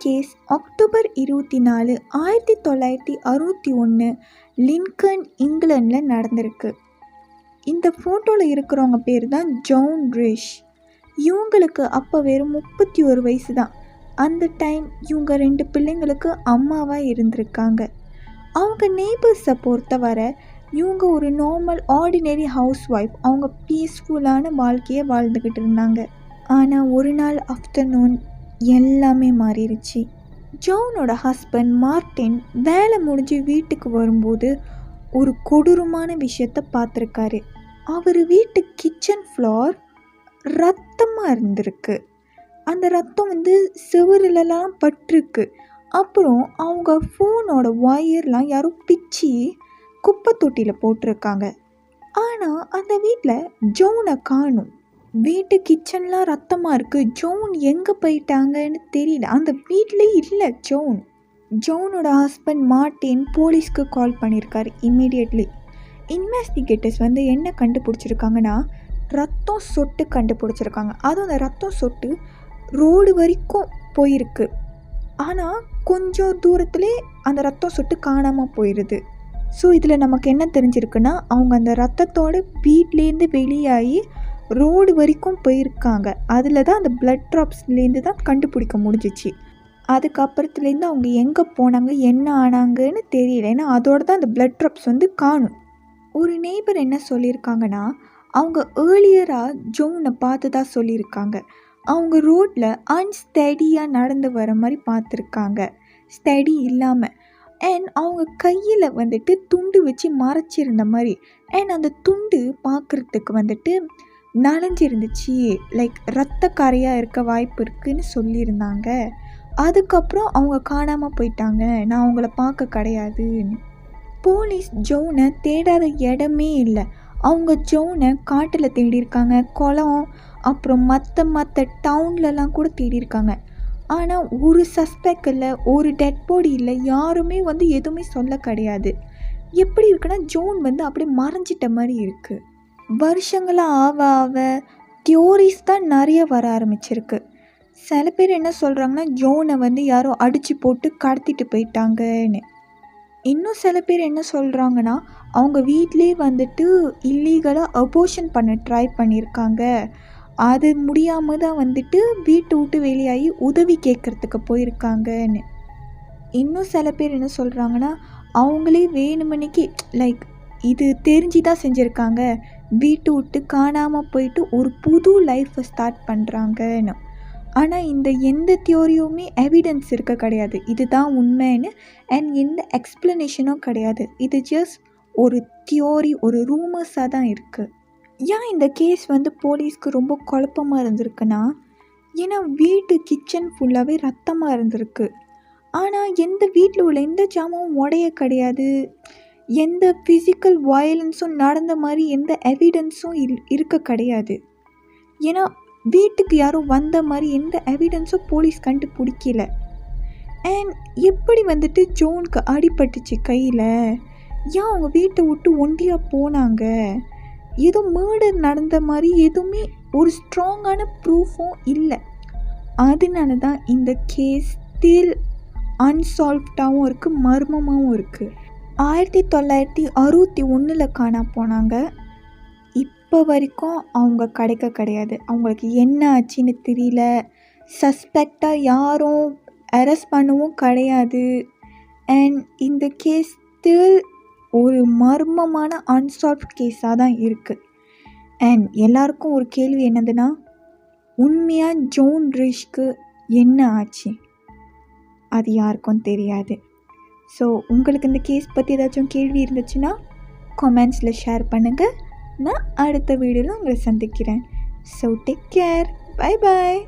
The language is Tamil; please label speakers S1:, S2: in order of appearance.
S1: கேஸ் அக்டோபர் 24, 1961 லிங்கன், இங்கிலாண்டில் நடந்திருக்கு. இந்த ஃபோட்டோவில் இருக்கிறவங்க பேர் தான் ஜோன் ரிஷ். இவங்களுக்கு அப்போ வெறும் 31 வயசு தான். அந்த டைம் இவங்க 2 பிள்ளைங்களுக்கு அம்மாவாக இருந்திருக்காங்க. அவங்க நெய்பர்ஸை பொறுத்தவரை இவங்க ஒரு நார்மல் ஆர்டினரி ஹவுஸ் ஒய்ஃப். அவங்க பீஸ்ஃபுல்லான வாழ்க்கையை வாழ்ந்துக்கிட்டு இருந்தாங்க. ஆனால் ஒரு நாள் ஆஃப்டர்நூன் எல்லாமே மாறிடுச்சு. ஜோனோட ஹஸ்பண்ட் மார்ட்டின் வேலை முடிஞ்சு வீட்டுக்கு வரும்போது ஒரு கொடூரமான விஷயத்த பார்த்துருக்காரு. அவர் வீட்டு கிச்சன் ஃப்ளோர் ரத்தமாக இருந்திருக்கு. அந்த ரத்தம் செவருலலாம் பட்டிருக்கு. அப்புறம் அவங்க ஃபோனோட ஒயர்லாம் யாரும் பிச்சு குப்பை தொட்டியில் போட்டிருக்காங்க. ஆனால் அந்த வீட்டில் ஜோனை காணும். வீட்டு கிச்சன்லாம் ரத்தமாக இருக்குது. ஜோன் எங்கே போயிட்டாங்கன்னு தெரியல. அந்த வீட்டிலே இல்லை ஜோன். ஜோனோட ஹஸ்பண்ட் மார்ட்டின் போலீஸ்க்கு கால் பண்ணியிருக்காரு இம்மீடியட்லி. இன்வெஸ்டிகேட்டர்ஸ் என்ன கண்டுபிடிச்சிருக்காங்கன்னா, ரத்தம் சொட்டு கண்டுபிடிச்சிருக்காங்க. அதுவும் அந்த ரத்தம் சொட்டு ரோடு வரைக்கும் போயிருக்கு. ஆனால் கொஞ்சம் தூரத்துலேயே அந்த ரத்தம் சொட்டு காணாமல் போயிடுது. ஸோ இதில் நமக்கு என்ன தெரிஞ்சிருக்குன்னா, அவங்க அந்த ரத்தத்தோட வீட்லேருந்து வெளியாகி ரோடு வரைக்கும் போயிருக்காங்க. அதில் தான் அந்த பிளட் ட்ராப்ஸ்லேருந்து தான் கண்டுபிடிக்க முடிஞ்சிச்சு. அதுக்கப்புறத்துலேருந்து அவங்க எங்கே போனாங்க, என்ன ஆனாங்கன்னு தெரியல. ஏன்னா அதோடு தான் அந்த பிளட் ட்ராப்ஸ் காணும். ஒரு நெய்பர் என்ன சொல்லியிருக்காங்கன்னா, அவங்க ஏர்லியராக ஜோனை பார்த்து தான் சொல்லியிருக்காங்க. அவங்க ரோட்டில் அன்ஸ்டடியாக நடந்து வர மாதிரி பார்த்துருக்காங்க, ஸ்டடி இல்லாமல். அண்ட் அவங்க கையில் துண்டு வச்சு மறைச்சிருந்த மாதிரி. அண்ட் அந்த துண்டு பார்க்குறதுக்கு நனைஞ்சிருந்துச்சு. லைக் ரத்த கரையாக இருக்க வாய்ப்பு இருக்குதுன்னு சொல்லியிருந்தாங்க. அதுக்கப்புறம் அவங்க காணாமல் போயிட்டாங்க, நான் அவங்கள பார்க்க கிடையாதுன்னு. போலீஸ் ஜோனை தேடாத இடமே இல்லை. அவங்க ஜோனை காட்டில் தேடியிருக்காங்க, குளம், அப்புறம் மற்ற டவுன்லலாம் கூட தேடியிருக்காங்க. ஆனால் ஒரு சஸ்பெக்ட் இல்லை, ஒரு டெட் பாடி இல்லை, யாருமே எதுவுமே சொல்ல கிடையாது. எப்படி இருக்குன்னா, ஜோன் அப்படியே மறைஞ்சிட்ட மாதிரி இருக்குது. வருஷங்களாக ஆக தியோரிஸ் தான் நிறைய வர ஆரம்பிச்சிருக்கு. சில பேர் என்ன சொல்கிறாங்கன்னா, ஜோனை யாரோ அடித்து போட்டு கடத்திட்டு போயிட்டாங்கன்னு. இன்னும் சில பேர் என்ன சொல்கிறாங்கன்னா, அவங்க வீட்டிலே இல்லீகலாக அபோர்ஷன் பண்ண ட்ரை பண்ணியிருக்காங்க. அது முடியாமல் தான் வீட்டை விட்டு வெளியாகி உதவி கேட்குறதுக்கு போயிருக்காங்கன்னு. இன்னும் சில பேர் என்ன சொல்கிறாங்கன்னா, அவங்களே வேணுமணிக்கு லைக் இது தெரிஞ்சு தான் செஞ்சுருக்காங்க, வீட்டு விட்டு காணாமல் போயிட்டு ஒரு புது லைஃப்பை ஸ்டார்ட் பண்ணுறாங்கன்னு. ஆனால் இந்த எந்த தியோரியுமே எவிடன்ஸ் இருக்க கிடையாது, இதுதான் உண்மைன்னு. அண்ட் எந்த எக்ஸ்ப்ளனேஷனும் கிடையாது. இது ஜஸ்ட் ஒரு தியோரி, ஒரு ரூமர்ஸாக தான் இருக்குது. ஏன் இந்த கேஸ் போலீஸ்க்கு ரொம்ப குழப்பமாக இருந்திருக்குன்னா, ஏன்னா வீட்டு கிச்சன் ஃபுல்லாகவே ரத்தமாக இருந்திருக்கு. ஆனால் எந்த வீட்டில் உள்ள எந்த ஜாமாவும் உடைய கிடையாது, எந்த ஃபிசிக்கல் வயலன்ஸும் நடந்த மாதிரி எந்த எவிடன்ஸும் இருக்க கிடையாது. ஏன்னா வீட்டுக்கு யாரும் வந்த மாதிரி எந்த எவிடன்ஸும் போலீஸ் கண்டுபிடிக்கல. அண்ட் எப்படி ஜோனுக்கு அடிபட்டுச்சு கையில், ஏன் அவங்க வீட்டை விட்டு ஒண்டியாக போனாங்க, ஏதோ மர்டர் நடந்த மாதிரி எதுவுமே ஒரு ஸ்ட்ராங்கான ப்ரூஃபும் இல்லை. அதனால தான் இந்த கேஸ் ஸ்டில் அன்சால்வ்டாகவும் இருக்குது, மர்மமாகவும் இருக்குது. 1961 காணா போனாங்க. இப்போ வரைக்கும் அவங்க கிடையாது. அவங்களுக்கு என்ன ஆச்சுன்னு தெரியல. சஸ்பெக்டாக யாரும் அரெஸ்ட் பண்ணவும் கிடையாது. அண்ட் இந்த கேஸ் ஸ்டில் ஒரு மர்மமான அன்சால்வ்ட் கேஸாக தான் இருக்குது. அண்ட் எல்லாருக்கும் ஒரு கேள்வி என்னதுன்னா, உண்மையாக ஜோன் ரிஷ்க்கு என்ன ஆச்சு? அது யாருக்கும் தெரியாது. ஸோ உங்களுக்கு இந்த கேஸ் பற்றி ஏதாச்சும் கேள்வி இருந்துச்சுன்னா கமெண்ட்ஸில் ஷேர் பண்ணுங்கள். நான் அடுத்த வீடியோவில் உங்களை சந்திக்கிறேன். So take care, bye bye.